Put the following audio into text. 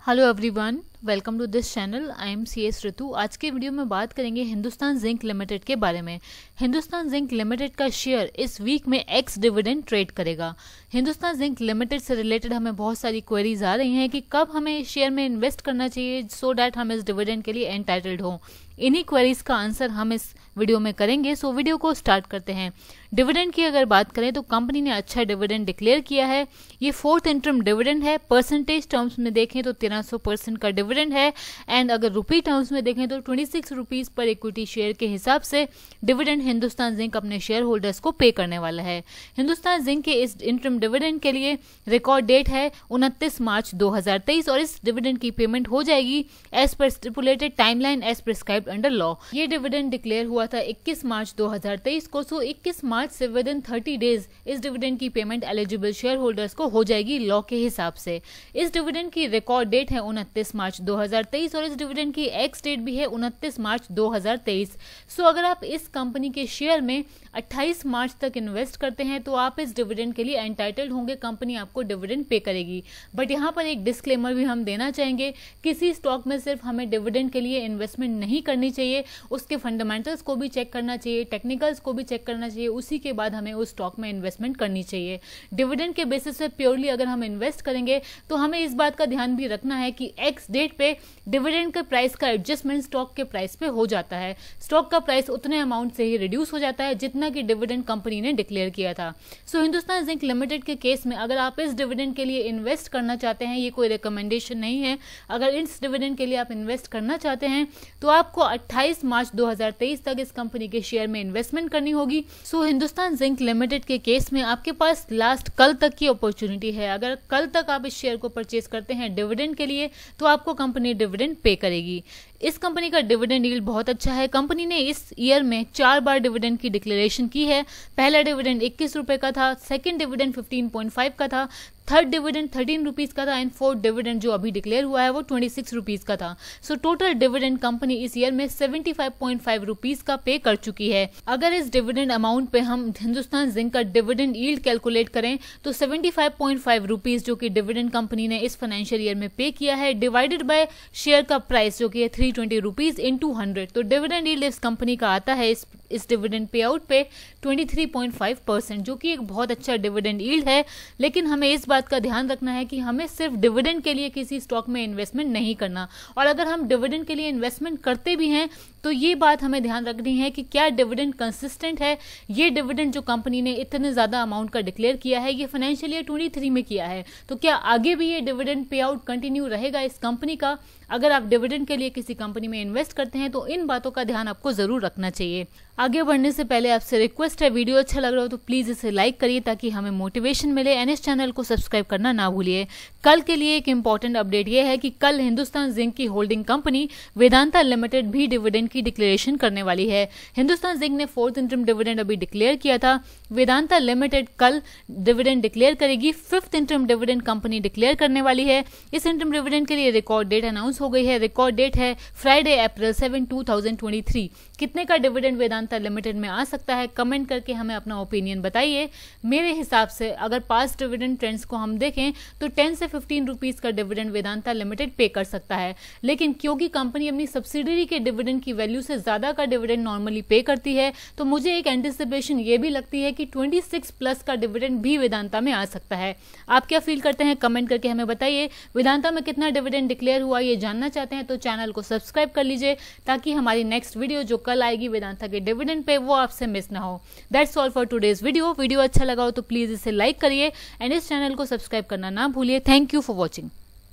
Hello everyone, welcome to this channel. I am CS Ritu. आज के video में बात करेंगे हिंदुस्तान जिंक लिमिटेड के बारे में। हिंदुस्तान जिंक लिमिटेड का शेयर इस वीक में एक्स डिविडेंड ट्रेड करेगा। हिंदुस्तान जिंक लिमिटेड से रिलेटेड हमें बहुत सारी क्वेरीज आ रही हैं कि कब हमें इस शेयर में इन्वेस्ट करना चाहिए सो डैट हम इस डिविडेंड के लिए एंटाइटल्ड हों। इन्हीं क्वेरीज का आंसर हम इस वीडियो में करेंगे। सो वीडियो को स्टार्ट करते हैं। डिविडेंड की अगर बात करें तो कंपनी ने अच्छा डिविडेंड डिक्लेयर किया है। ये फोर्थ इंटरम डिविडेंड है। परसेंटेज टर्म्स में देखें तो 1300% का डिविडेंड है एंड अगर रुपी टर्म्स में देखें तो 26 रुपीज पर इक्विटी शेयर के हिसाब से डिविडेंड हिंदुस्तान जिंक अपने शेयर होल्डर्स को पे करने वाला है। हिंदुस्तान जिंक के इस इंटरम डिविडेंड के लिए रिकॉर्ड डेट है 29 मार्च 2023 और इस डिविडेंड की पेमेंट हो जाएगी as per stipulated timeline as prescribed under law. ये डिविडेंड डिक्लेयर हुआ था 21 मार्च 2023 को। सो 21 मार्च से विद इन 30 डेज इस डिविडेंड की पेमेंट एलिजिबल शेयर होल्डर्स को हो जाएगी लॉ के हिसाब से। इस डिविडेंड की रिकॉर्ड डेट है 29 मार्च 2023 और इस डिविडेंड की एक्स डेट भी है 29 मार्च 2023। सो अगर आप इस कंपनी के शेयर में 28 मार्च तक इन्वेस्ट करते हैं तो आप इस डिविडेंड के लिए एंटाइटल्ड होंगे। कंपनी आपको डिविडेंड पे करेगी। बट यहाँ पर एक डिस्क्लेमर भी हम देना चाहेंगे, किसी स्टॉक में सिर्फ हमें डिविडेंड के लिए इन्वेस्टमेंट नहीं करनी चाहिए, उसके फंडामेंटल्स को भी चेक करना चाहिए, टेक्निकल्स को भी चेक करना चाहिए, उसी के बाद हमें उस स्टॉक में इन्वेस्टमेंट करनी चाहिए। डिविडेंड के बेसिस पे प्योरली अगर हम इन्वेस्ट करेंगे तो हमें इस बात का ध्यान भी रखना है कि एक्स डेट पे डिविडेंड के प्राइस का एडजस्टमेंट स्टॉक के प्राइस पे हो जाता है। स्टॉक का प्राइस उतने अमाउंट से ही रिड्यूस हो जाता है जितना कि डिविडेंड कंपनी ने डिक्लेयर किया था। सो हिंदुस्तान जिंक लिमिटेड के केस में अगर आप इस डिविडेंड के लिए इन्वेस्ट करना चाहते हैं, ये कोई रिकमेंडेशन नहीं है, अगर इस डिविडेंड के लिए आप इन्वेस्ट करना चाहते हैं तो आपको 28 मार्च 2023 तक इस कंपनी के शेयर में इन्वेस्टमेंट करनी होगी। सो हिंदुस्तान जिंक लिमिटेड के केस में आपके पास लास्ट कल तक की अपॉर्चुनिटी है। अगर कल तक आप इस शेयर को परचेज करते हैं डिविडेंड के लिए तो आपको कंपनी डिविडेंड पे करेगी। इस कंपनी का डिविडेंड यील्ड बहुत अच्छा है। कंपनी ने इस ईयर में 4 बार डिविडेंड की डिक्लेरेशन की है। पहला डिविडेंड 21 रुपए का था, सेकंड डिविडेंड 15.5 का था, थर्ड डिविडेंड 13 रुपीज का था एंड फोर्थ डिविडेंड जो अभी डिक्लेयर हुआ है वो 26 रुपीज का था। सो टोटल डिविडेंड कंपनी इस ईयर में 75.5 रुपीज का पे कर चुकी है। अगर इस डिविडेंड अमाउंट पे हम हिंदुस्तान जिंक का डिविडेंड यील्ड कैलकुलेट करें तो 75.5 रुपीज जो कि डिविडेंड कंपनी ने इस फाइनेंशियल ईयर में पे किया है डिवाइडेड बाय शेयर का प्राइस जो कि है 320 रुपीज इंटू 100, तो डिविडेंड यील्ड इस कंपनी का आता है इस डिविडेंड पे आउट पे 23.5%, जो कि एक बहुत अच्छा डिविडेंड यील्ड है। लेकिन हमें इस बात का ध्यान रखना है कि हमें सिर्फ डिविडेंड के लिए किसी स्टॉक में इन्वेस्टमेंट नहीं करना, और अगर हम डिविडेंड के लिए इन्वेस्टमेंट करते भी हैं तो ये बात हमें ध्यान रखनी है कि क्या डिविडेंड कंसिस्टेंट है। ये डिविडेंड जो कंपनी ने इतने ज्यादा अमाउंट का डिक्लेयर किया है ये फाइनेंशियल ईयर 23 में किया है, तो क्या आगे भी ये डिविडेंड पे आउट कंटिन्यू रहेगा इस कंपनी का। अगर आप डिविडेंड के लिए किसी कंपनी में इन्वेस्ट करते हैं तो इन बातों का ध्यान आपको जरूर रखना चाहिए। आगे बढ़ने से पहले आपसे रिक्वेस्ट है, वीडियो अच्छा लग रहा हो तो प्लीज इसे लाइक करिए ताकि हमें मोटिवेशन मिले एंड इस चैनल को सब्सक्राइब करना ना भूलिए। कल के लिए एक इंपॉर्टेंट अपडेट यह है कि कल हिंदुस्तान जिंक की होल्डिंग कंपनी वेदांता लिमिटेड भी डिविडेंड की डिक्लेरेशन करने वाली है। हिंदुस्तान जिंक ने फोर्थ इंटरम डिविडेंड अभी डिक्लेयर किया था। वेदांता लिमिटेड कल डिविडेंड डिक्लेयर करेगी। Fifth interim dividend company declare करने वाली है। इस इंटरम डिविडेंड के लिए रिकॉर्ड डेट अनाउंस हो गई है। रिकॉर्ड डेट है फ्राइडे अप्रैल 7, 2023। कितने का डिविडेंड वेदांता लिमिटेड में आ सकता है, कमेंट करके हमें अपना ओपिनियन बताइए। मेरे हिसाब से अगर पास्ट डिविडेंड ट्रेंड्स को हम देखें तो 10 से 15 रुपीज का डिविडेंड वेदांता लिमिटेड पे कर सकता है। लेकिन क्योंकि कंपनी अपनी सब्सिडरी के डिविडेंड की वैल्यू से ज्यादा का डिविडेंड नॉर्मली पे करती है तो मुझे एक एंटिसिपेशन ये भी लगती है कि 26 प्लस का डिविडेंड भी वेदांता में आ सकता है। आप क्या फील करते हैं, कमेंट करके हमें बताइए। वेदांता में कितना डिविडेंड डिक्लेयर हुआ ये जानना चाहते हैं तो चैनल को सब्सक्राइब कर लीजिए ताकि हमारी नेक्स्ट वीडियो जो कल आएगी वेदांता के डिविडेंड पे वो आपसे मिस ना हो। That's all for today's video अच्छा लगा हो तो प्लीज इसे लाइक करिए एंड इस चैनल को सब्सक्राइब करना ना भूलिए। Thank you for watching.